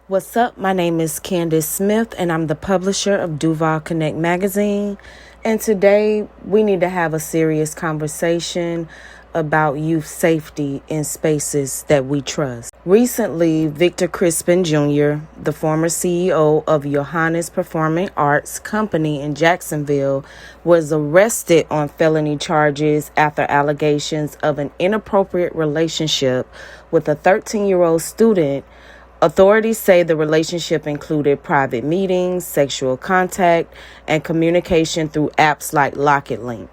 What's up? My name is Candace Smith, and I'm the publisher of Duval Connect Magazine. And today we need to have a serious conversation about youth safety in spaces that we trust. Recently, Victor Chrispin Jr., the former CEO of Johannes Performing Arts Company in Jacksonville, was arrested on felony charges after allegations of an inappropriate relationship with a 13-year-old student. Authorities say the relationship included private meetings, sexual contact, and communication through apps like Locket Link.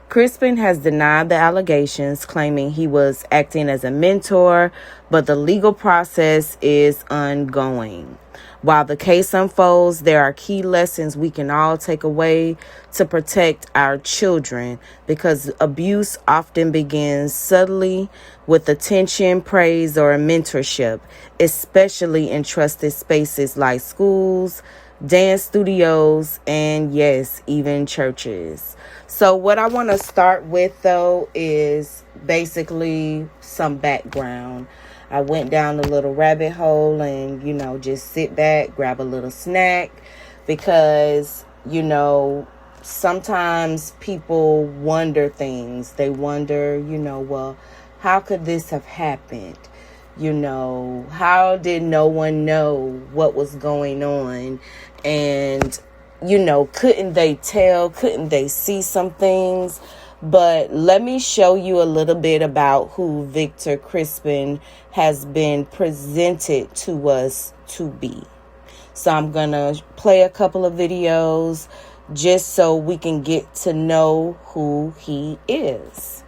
Crispin has denied the allegations, claiming he was acting as a mentor, but the legal process is ongoing. While the case unfolds, there are key lessons we can all take away to protect our children, because abuse often begins subtly with attention, praise, or a mentorship, especially in trusted spaces like schools, dance studios, and yes, even churches. So what I want to start with, though, is basically some background. I went down a little rabbit hole and, just sit back, grab a little snack, because, sometimes people wonder things. They wonder, well, how could this have happened? How did no one know what was going on? And, couldn't they tell? Couldn't they see some things? But let me show you a little bit about who Victor Chrispin has been presented to us to be. So I'm going to play a couple of videos just so we can get to know who he is.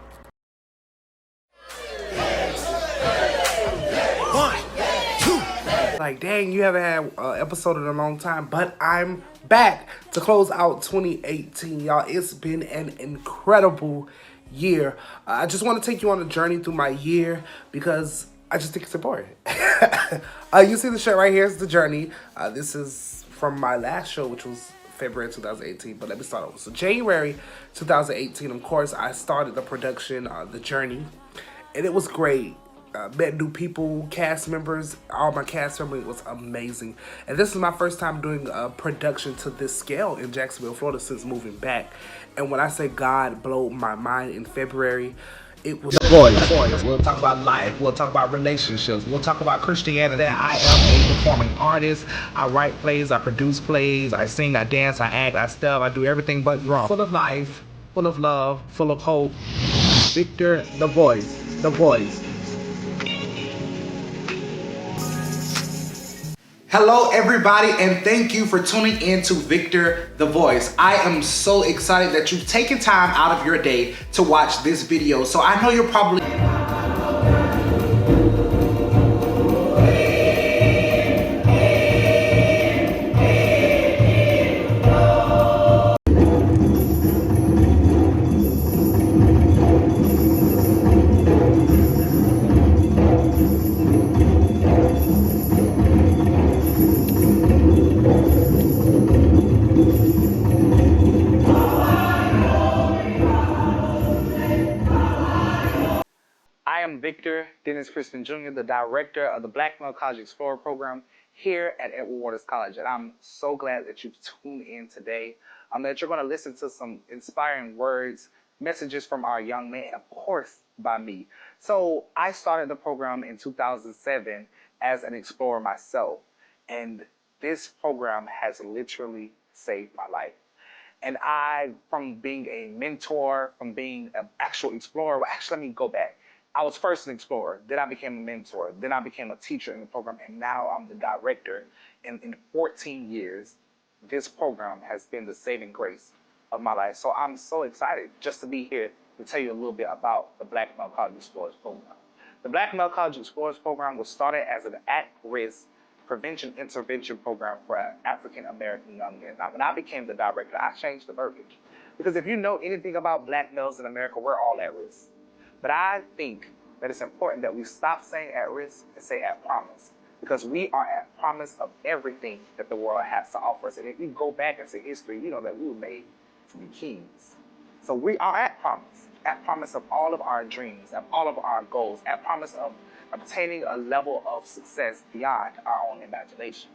Like, dang, you haven't had an episode in a long time, but I'm back to close out 2018, y'all. It's been an incredible year. I just want to take you on a journey through my year because I just think it's important. You see the shirt right here is the journey. This is from my last show, which was February 2018, but let me start over. So January 2018, of course, I started the production, The Journey, and it was great. Met new people, cast members. All my cast members was amazing. And this is my first time doing a production to this scale in Jacksonville, Florida since moving back. And when I say God blew my mind in February, it was The voice. We'll talk about life. We'll talk about relationships. We'll talk about Christianity. I am a performing artist. I write plays. I produce plays. I sing. I dance. I act. I step. I do everything but wrong. Full of life. Full of love. Full of hope. Victor, the voice. The voice. Hello, everybody, and thank you for tuning in to Victor the Voice. I am so excited that you've taken time out of your day to watch this video. So I know you're probably... I am Victor Chrispin Jr., the director of the Black Male College Explorer program here at Edward Waters College. And I'm so glad that you've tuned in today, that you're going to listen to some inspiring words, messages from our young men, of course, by me. So I started the program in 2007 as an explorer myself. And this program has literally saved my life. And I, from being a mentor, from being an actual explorer, actually, let me go back. I was first an explorer, then I became a mentor, then I became a teacher in the program, and now I'm the director. And in 14 years, this program has been the saving grace of my life. So I'm so excited just to be here to tell you a little bit about the Black Male College Explorers program. The Black Male College Explorers program was started as an at-risk prevention intervention program for African American young men. Now, when I became the director, I changed the verbiage. Because if you know anything about black males in America, we're all at risk. But I think that it's important that we stop saying at risk and say at promise, because we are at promise of everything that the world has to offer us. And if we go back into history, you know that we were made to be kings. So we are at promise of all of our dreams, of all of our goals, at promise of obtaining a level of success beyond our own imagination.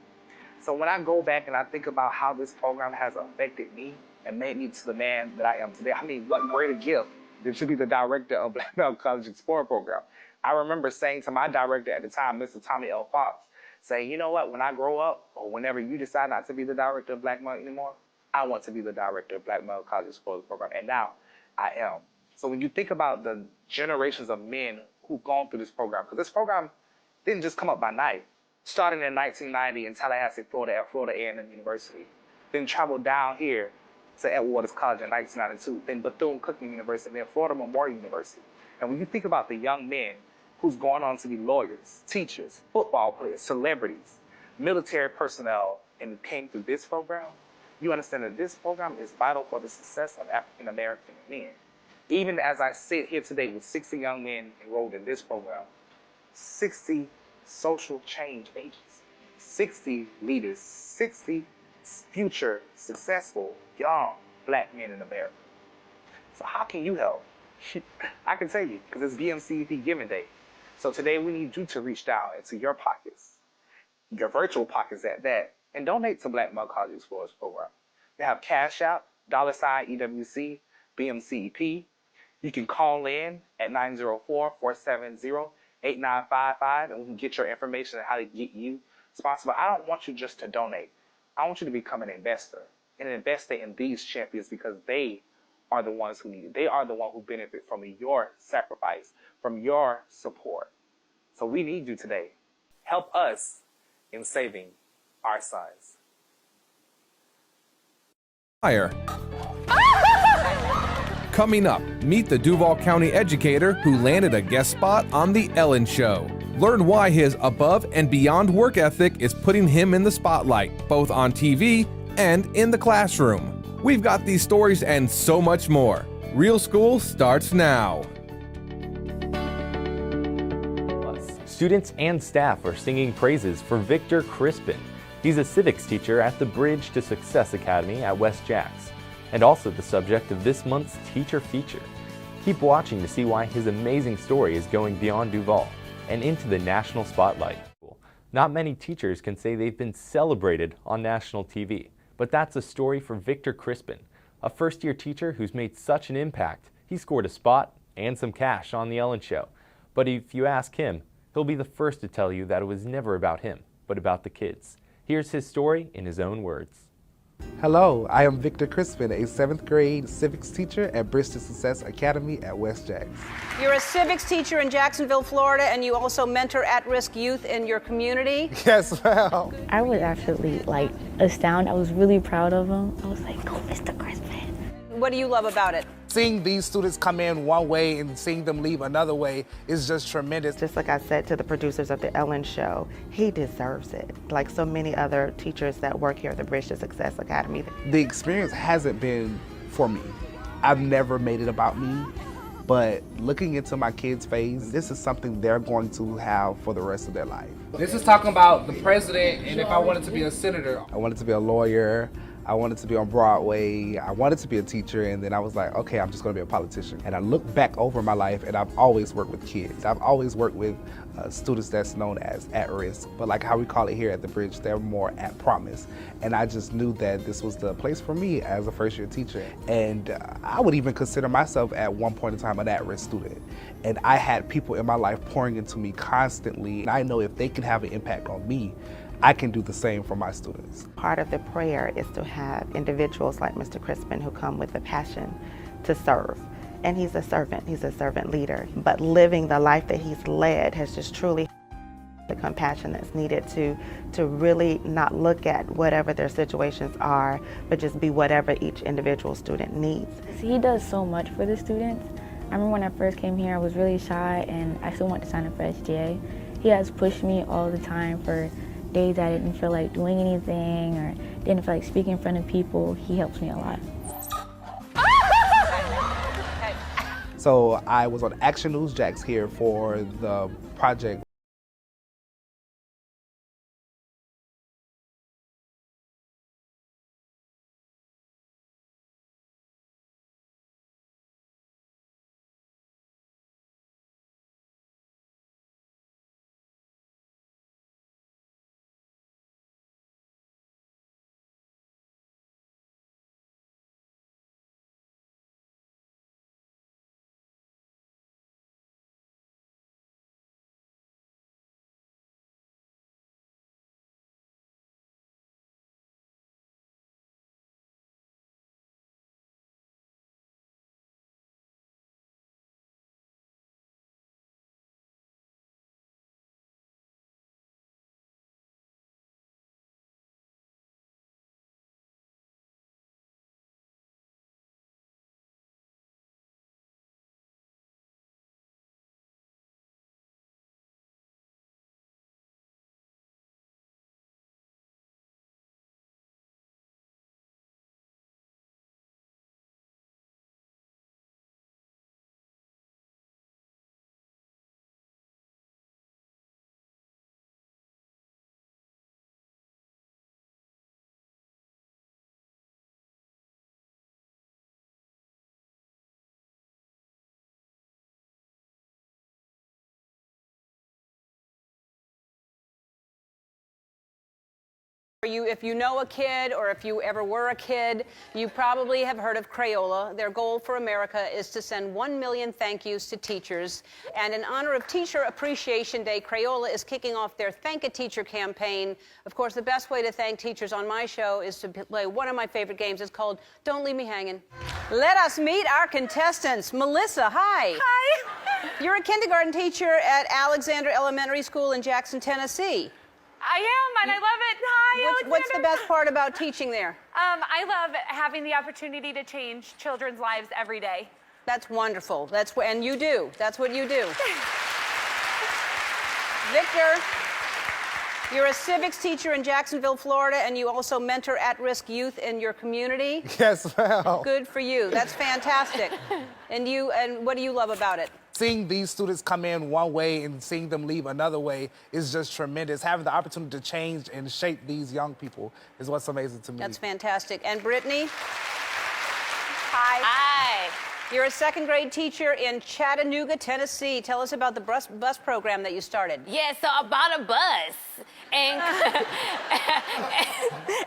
So when I go back and I think about how this program has affected me and made me to the man that I am today, I mean, what greater gift than to be the director of Black Male College Explorer Program. I remember saying to my director at the time, Mr. Tommy L. Fox, saying, you know what, when I grow up, or whenever you decide not to be the director of Black Male anymore, I want to be the director of Black Male College Explorer Program. And now I am. So when you think about the generations of men who've gone through this program, because this program didn't just come up by night. Starting in 1990 in Tallahassee, Florida at Florida A&M University. Then traveled down here to Edward Waters College in 1992. Then Bethune-Cookman University, then Florida Memorial University. And when you think about the young men who's gone on to be lawyers, teachers, football players, celebrities, military personnel, and came through this program, you understand that this program is vital for the success of African American men. Even as I sit here today with 60 young men enrolled in this program, 60 social change agents, 60 leaders, 60 future successful young Black men in America. So how can you help? I can tell you, because it's BMCEP Giving Day. So today we need you to reach down into your pockets, your virtual pockets at that, and donate to Black Male College Explorers Program. They have Cash App, $EWC, BMCEP. You can call in at 904-470-8955 and we can get your information on how to get you sponsored. But I don't want you just to donate. I want you to become an investor and invest in these champions because they are the ones who need it. They are the ones who benefit from your sacrifice, from your support. So we need you today. Help us in saving our sons. Fire. Coming up, meet the Duval County educator who landed a guest spot on The Ellen Show. Learn why his above and beyond work ethic is putting him in the spotlight, both on TV and in the classroom. We've got these stories and so much more. Real School starts now. Students and staff are singing praises for Victor Chrispin. He's a civics teacher at the Bridge to Success Academy at West Jacks, and also the subject of this month's teacher feature. Keep watching to see why his amazing story is going beyond Duval and into the national spotlight. Not many teachers can say they've been celebrated on national TV, but that's a story for Victor Chrispin, a first-year teacher who's made such an impact. He scored a spot and some cash on The Ellen Show. But if you ask him, he'll be the first to tell you that it was never about him, but about the kids. Here's his story in his own words. Hello, I am Victor Chrispin, a 7th grade civics teacher at Bridge to Success Academy at West Jacks. You're a civics teacher in Jacksonville, Florida, and you also mentor at-risk youth in your community. Yes, ma'am. I was actually astounded. I was really proud of him. I was like, go Mr. Crispin. What do you love about it? Seeing these students come in one way and seeing them leave another way is just tremendous. Just like I said to the producers of The Ellen Show, he deserves it. Like so many other teachers that work here at the Bridge to Success Academy. The experience hasn't been for me. I've never made it about me, but looking into my kids' face, this is something they're going to have for the rest of their life. This is talking about the president and if I wanted to be a senator. I wanted to be a lawyer. I wanted to be on Broadway. I wanted to be a teacher, and then I was like, okay, I'm just gonna be a politician. And I look back over my life, and I've always worked with kids. I've always worked with students that's known as at risk, but like how we call it here at the Bridge, they're more at promise. And I just knew that this was the place for me as a first-year teacher. And I would even consider myself at one point in time an at-risk student. And I had people in my life pouring into me constantly. And I know if they can have an impact on me, I can do the same for my students. Part of the prayer is to have individuals like Mr. Crispin who come with a passion to serve. And he's a servant leader. But living the life that he's led has just truly the compassion that's needed to really not look at whatever their situations are, but just be whatever each individual student needs. He does so much for the students. I remember when I first came here, I was really shy and I still wanted to sign up for SGA. He has pushed me all the time for days I didn't feel like doing anything or didn't feel like speaking in front of people. He helps me a lot. So I was on Action News Jacks here for the project If you know a kid or if you ever were a kid, you probably have heard of Crayola. Their goal for America is to send 1 million thank yous to teachers. And in honor of Teacher Appreciation Day, Crayola is kicking off their Thank a Teacher campaign. Of course, the best way to thank teachers on my show is to play one of my favorite games. It's called Don't Leave Me Hanging. Let us meet our contestants. Melissa, hi. Hi. You're a kindergarten teacher at Alexander Elementary School in Jackson, Tennessee. I am, and I love it. Hi, Alexander. What's the best part about teaching there? I love having the opportunity to change children's lives every day. That's wonderful. And you do. That's what you do. Victor, you're a civics teacher in Jacksonville, Florida, and you also mentor at-risk youth in your community. Yes, ma'am. Good for you. That's fantastic. And what do you love about it? Seeing these students come in one way and seeing them leave another way is just tremendous. Having the opportunity to change and shape these young people is what's amazing to me. That's fantastic. And Brittany? Hi. Hi. You're a second grade teacher in Chattanooga, Tennessee. Tell us about the bus program that you started. Yeah, so I bought a bus.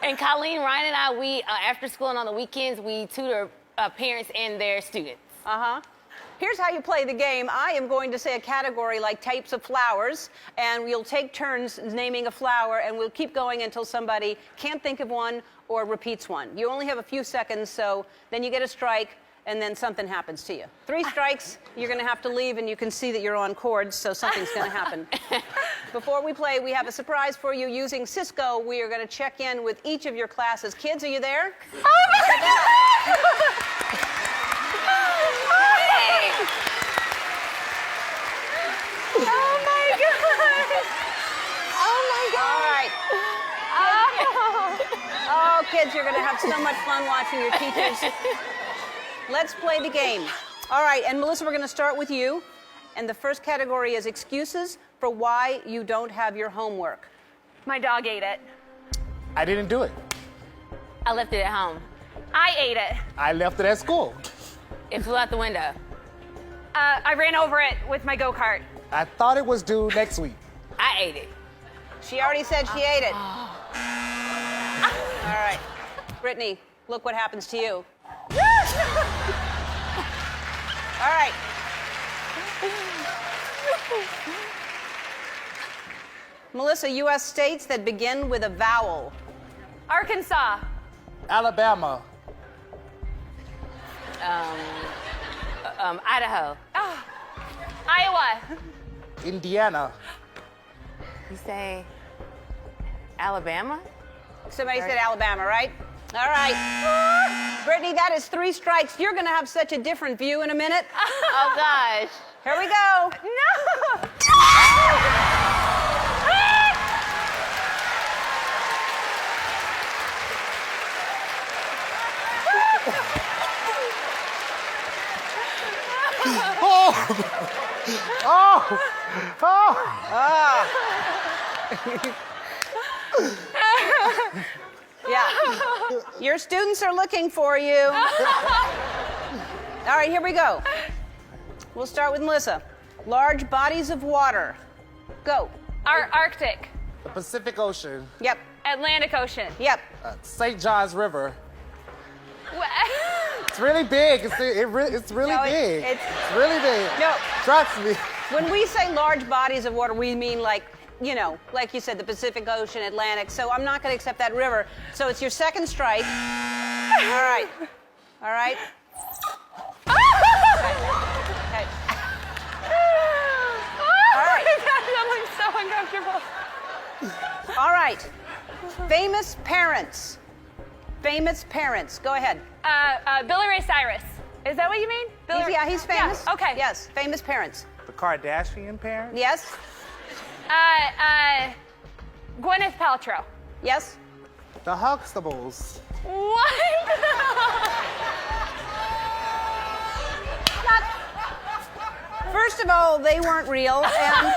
And Colleen, Ryan, and I, we, after school and on the weekends, we tutor parents and their students. Uh-huh. Here's how you play the game. I am going to say a category like types of flowers, and we'll take turns naming a flower, and we'll keep going until somebody can't think of one or repeats one. You only have a few seconds, so then you get a strike, and then something happens to you. 3 strikes, you're going to have to leave, and you can see that you're on cords, so something's going to happen. Before we play, we have a surprise for you. Using Cisco, we are going to check in with each of your classes. Kids, are you there? Oh, my God! Oh my God! Oh my God! All right. Oh, kids, you're going to have so much fun watching your teachers. Let's play the game. All right, and Melissa, we're going to start with you. And the first category is excuses for why you don't have your homework. My dog ate it. I didn't do it. I left it at home. I ate it. I left it at school. It flew out the window. I ran over it with my go-kart. I thought it was due next week. I ate it. She already said she ate it. All right. Brittany, look what happens to you. All right. Melissa, U.S. states that begin with a vowel. Arkansas. Alabama. Idaho. Oh. Iowa. Indiana. You say Alabama? Somebody said Alabama, right? All right. Brittany, that is 3 strikes. You're going to have such a different view in a minute. Oh, gosh. Here we go. No! Yeah. Your students are looking for you. All right, here we go. We'll start with Melissa. Large bodies of water. Go. Arctic. The Pacific Ocean. Yep. Atlantic Ocean. Yep. St. John's River. It's really big. It's really No, big. it's really big. No. Trust me. When we say large bodies of water, we mean like you said, the Pacific Ocean, Atlantic. So I'm not going to accept that river. So it's your second strike. All right. All right. Okay. All right. That looks so uncomfortable. All right. Famous parents. Famous parents. Go ahead. Billy Ray Cyrus. Is that what you mean? He's famous. Yeah, okay. Yes, famous parents. The Kardashian parents? Yes. Gwyneth Paltrow. Yes. The Huxtables. What? First of all, they weren't real, and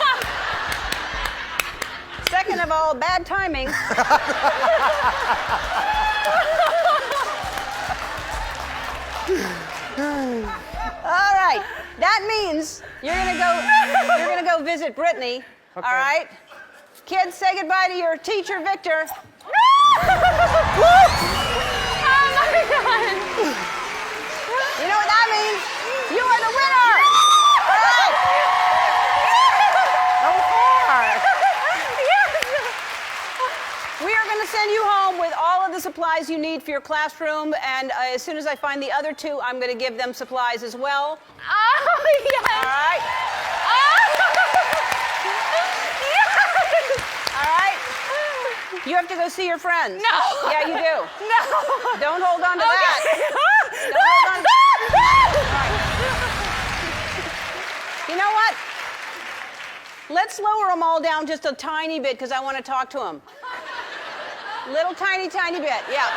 second of all, bad timing. All right. That means you're gonna go visit Brittany. Okay. All right. Kids, say goodbye to your teacher, Victor. You know what that means? You are the winner! All right. That was hard. We are going to send you home with all of the supplies you need for your classroom, and as soon as I find the other two, I'm going to give them supplies as well. Oh, yes. All right. All right. You have to go see your friends. No. Yeah, you do. No. Don't hold on to that. Okay. Don't hold on to You know what? Let's lower them all down just a tiny bit because I want to talk to them. Little tiny bit, yeah.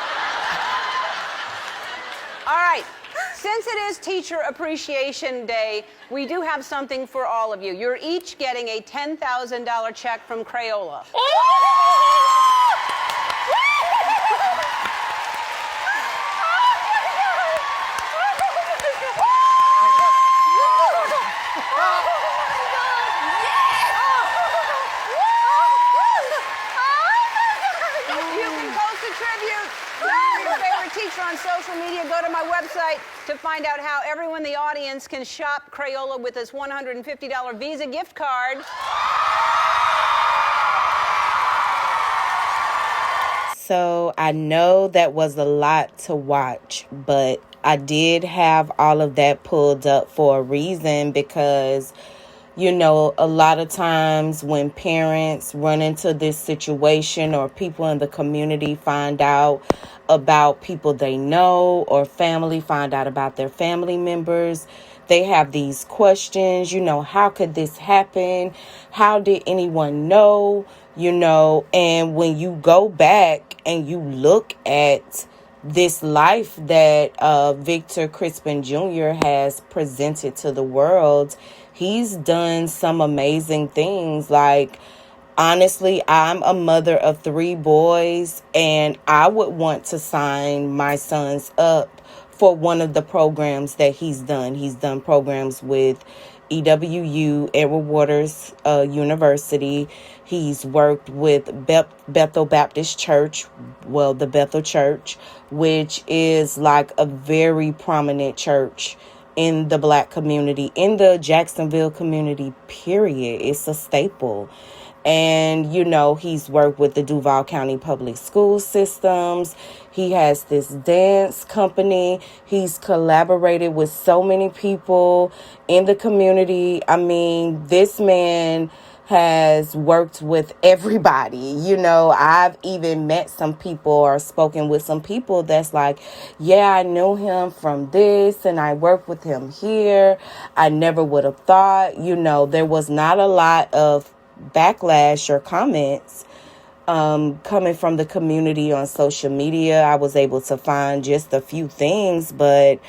All right. Since it is Teacher Appreciation Day, we do have something for all of you. You're each getting a $10,000 check from Crayola. Teacher on social media. Go to my website to find out how everyone in the audience can shop Crayola with this $150 Visa gift card. So I know that was a lot to watch, but I did have all of that pulled up for a reason because, you know, a lot of times when parents run into this situation or people in the community find out about people they know or family find out about their family members, they have these questions, you know, how could this happen? How did anyone know? You know, and when you go back and you look at this life that Victor Chrispin Jr. has presented to the world, he's done some amazing things. Like, honestly, I'm a mother of 3 boys, and I would want to sign my sons up for one of the programs that he's done. He's done programs with EWU, Edward Waters University. He's worked with Bethel Baptist Church, well, the Bethel Church, which is like a very prominent church in the Black community, in the Jacksonville community, period. It's a staple. And, you know, he's worked with the Duval County Public School Systems. He has this dance company. He's collaborated with so many people in the community. I mean, this man has worked with everybody. You know, I've even met some people or spoken with some people that's like, yeah, I knew him from this and I worked with him here. I never would have thought, you know, there was not a lot of backlash or comments coming from the community on social media. I was able to find just a few things, but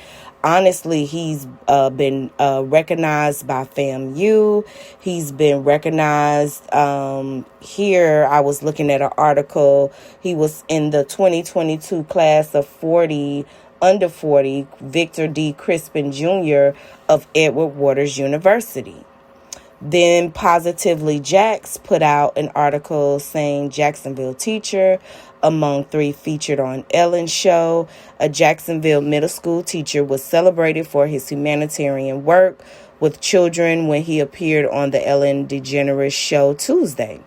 honestly, he's been recognized by FAMU. He's been recognized here. I was looking at an article. He was in the 2022 class of 40, under 40, Victor D. Chrispin Jr. of Edward Waters University. Then Positively Jax put out an article saying Jacksonville teacher among 3 featured on Ellen's show. A Jacksonville middle school teacher was celebrated for his humanitarian work with children when he appeared on the Ellen DeGeneres show Tuesday.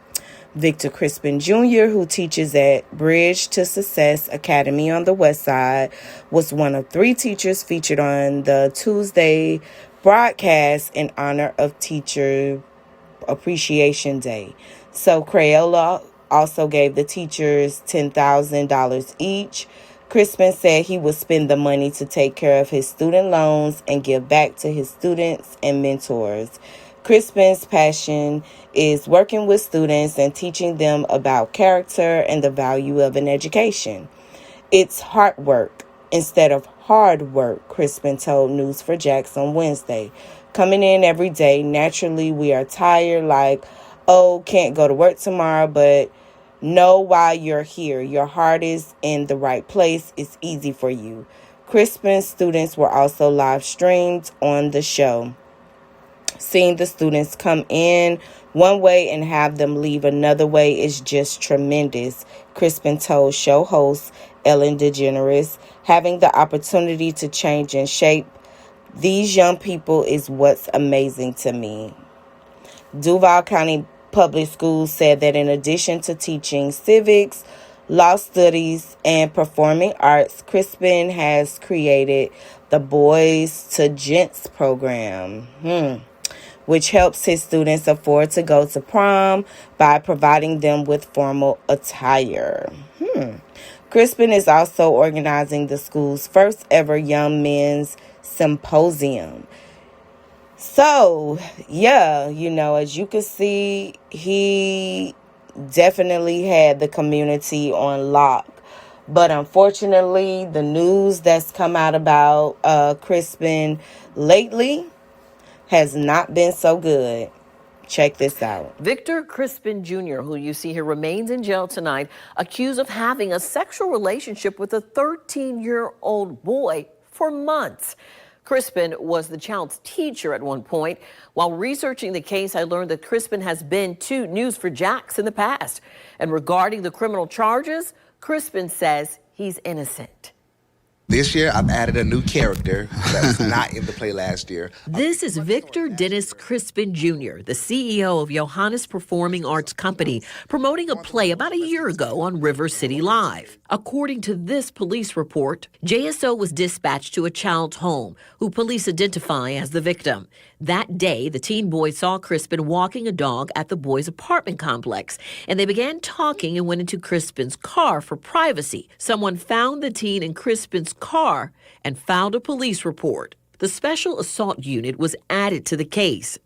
Victor Chrispin Jr., who teaches at Bridge to Success Academy on the West Side, was one of 3 teachers featured on the Tuesday broadcast in honor of Teacher Appreciation Day. So Crayola also gave the teachers $10,000 each. Chrispin said he would spend the money to take care of his student loans and give back to his students and mentors. Crispin's passion is working with students and teaching them about character and the value of an education. It's hard work instead of hard work, Chrispin told News4Jax on Wednesday. Coming in every day, naturally we are tired, like, oh, can't go to work tomorrow, but know why you're here. Your heart is in the right place. It's easy for you. Crispin's students were also live streamed on the show. Seeing the students come in one way and have them leave another way is just tremendous, Chrispin told show host Ellen DeGeneres. Having the opportunity to change and shape these young people is what's amazing to me. Duval County Public Schools said that in addition to teaching civics, law studies, and performing arts, Chrispin has created the Boys to Gents program, which helps his students afford to go to prom by providing them with formal attire. Chrispin is also organizing the school's first ever Young Men's Symposium. So, yeah, as you can see, he definitely had the community on lock. But unfortunately, the news that's come out about Chrispin lately has not been so good. Check this out. Victor Chrispin Jr., who you see here, remains in jail tonight, accused of having a sexual relationship with a 13-year-old boy for months. Chrispin was the child's teacher at one point. While researching the case, I learned that Chrispin has been to News4Jax in the past. And regarding the criminal charges, Chrispin says he's innocent. This year, I've added a new character that was not in the play last year. This is Victor Dennis Chrispin Jr., the CEO of Johannes Performing Arts Company, promoting a play about a year ago on River City Live. According to this police report, JSO was dispatched to a child's home, who police identify as the victim. That day, the teen boy saw Chrispin walking a dog at the boy's apartment complex, and they began talking and went into Crispin's car for privacy. Someone found the teen in Crispin's car and filed a police report. The special assault unit was added to the case.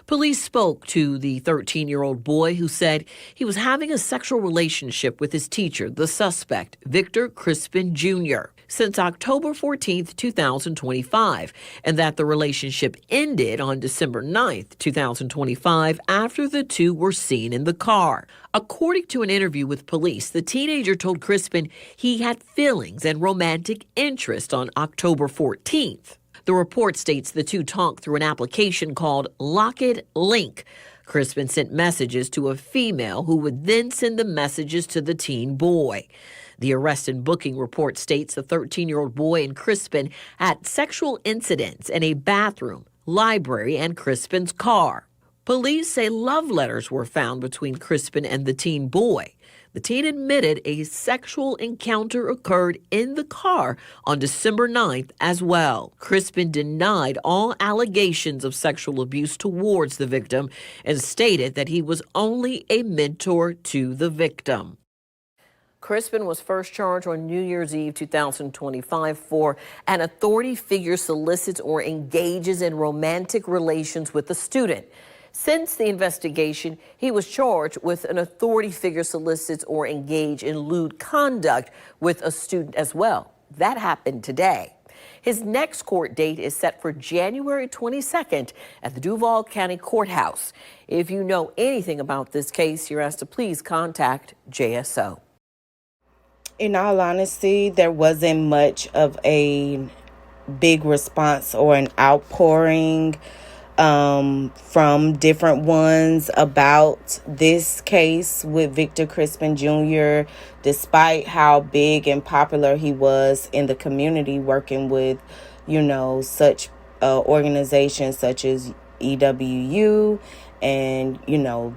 Police spoke to the 13-year-old boy who said he was having a sexual relationship with his teacher, the suspect, Victor Chrispin Jr., since October 14th, 2025, and that the relationship ended on December 9th, 2025, after the two were seen in the car. According to an interview with police, the teenager told Chrispin he had feelings and romantic interest on October 14th. The report states the two talked through an application called Locket Link. Chrispin sent messages to a female who would then send the messages to the teen boy. The arrest and booking report states the 13-year-old boy and Chrispin had sexual incidents in a bathroom, library, and Crispin's car. Police say love letters were found between Chrispin and the teen boy. The teen admitted a sexual encounter occurred in the car on December 9th as well. Chrispin denied all allegations of sexual abuse towards the victim and stated that he was only a mentor to the victim. Chrispin was first charged on New Year's Eve 2025 for an authority figure solicits or engages in romantic relations with a student. Since the investigation, he was charged with an authority figure solicits or engage in lewd conduct with a student as well. That happened today. His next court date is set for January 22nd at the Duval County Courthouse. If you know anything about this case, you're asked to please contact JSO. In all honesty, there wasn't much of a big response or an outpouring from different ones about this case with Victor Chrispin Jr., despite how big and popular he was in the community, working with, such organizations such as EWU and,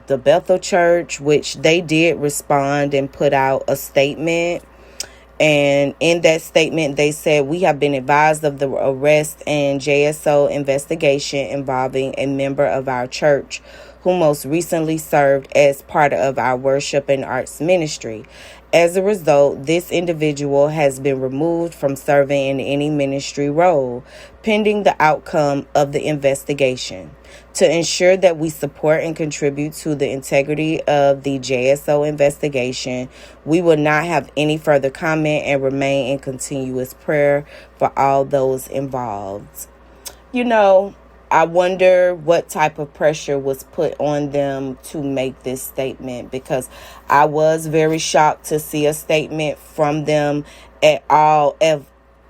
the Bethel Church, which they did respond and put out a statement. And in that statement, they said, "We have been advised of the arrest and JSO investigation involving a member of our church who most recently served as part of our worship and arts ministry. As a result, this individual has been removed from serving in any ministry role, pending the outcome of the investigation. To ensure that we support and contribute to the integrity of the JSO investigation, we will not have any further comment and remain in continuous prayer for all those involved." I wonder what type of pressure was put on them to make this statement, because I was very shocked to see a statement from them at all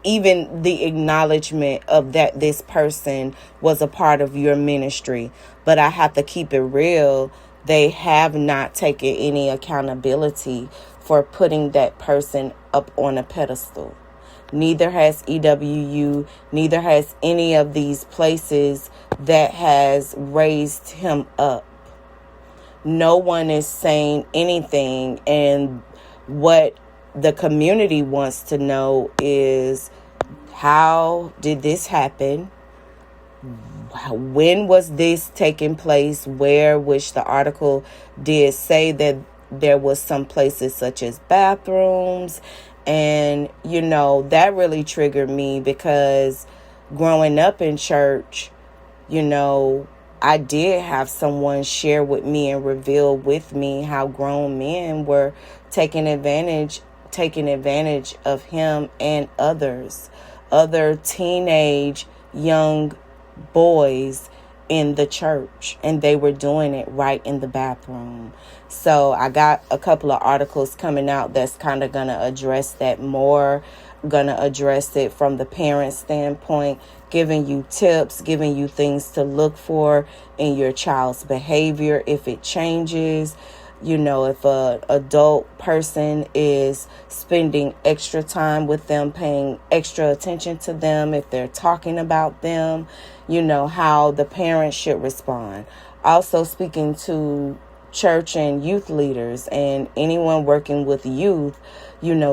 even the acknowledgement of that this person was a part of your ministry. But I have to keep it real. They have not taken any accountability for putting that person up on a pedestal. Neither has EWU, neither has any of these places that has raised him up. No one is saying anything, and what the community wants to know is, how did this happen? When was this taking place? Where? Which the article did say that there was some places such as bathrooms. And, that really triggered me, because growing up in church, I did have someone share with me and reveal with me how grown men were taking advantage of him and other teenage young boys in the church, and they were doing it right in the bathroom. So I got a couple of articles coming out that's kind of going to address that more, going to address it from the parent standpoint, giving you tips, giving you things to look for in your child's behavior if it changes. If an adult person is spending extra time with them, paying extra attention to them, if they're talking about them, how the parents should respond. Also speaking to church and youth leaders and anyone working with youth,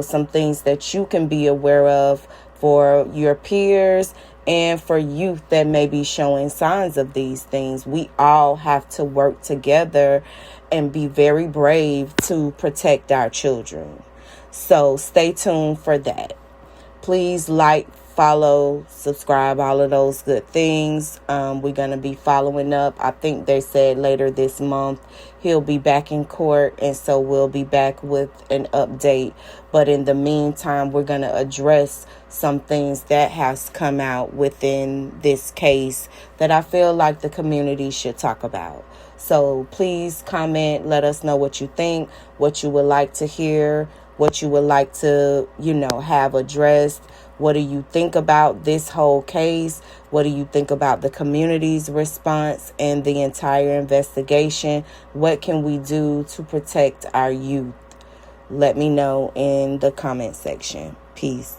some things that you can be aware of for your peers and for youth that may be showing signs of these things. We all have to work together and be very brave to protect our children. So stay tuned for that. Please like, follow, subscribe, all of those good things. We're going to be following up. I think they said later this month he'll be back in court, and so we'll be back with an update. But in the meantime, we're going to address some things that has come out within this case that I feel like the community should talk about. So please comment, let us know what you think, what you would like to hear, what you would like to, have addressed. What do you think about this whole case? What do you think about the community's response and the entire investigation? What can we do to protect our youth? Let me know in the comment section. Peace.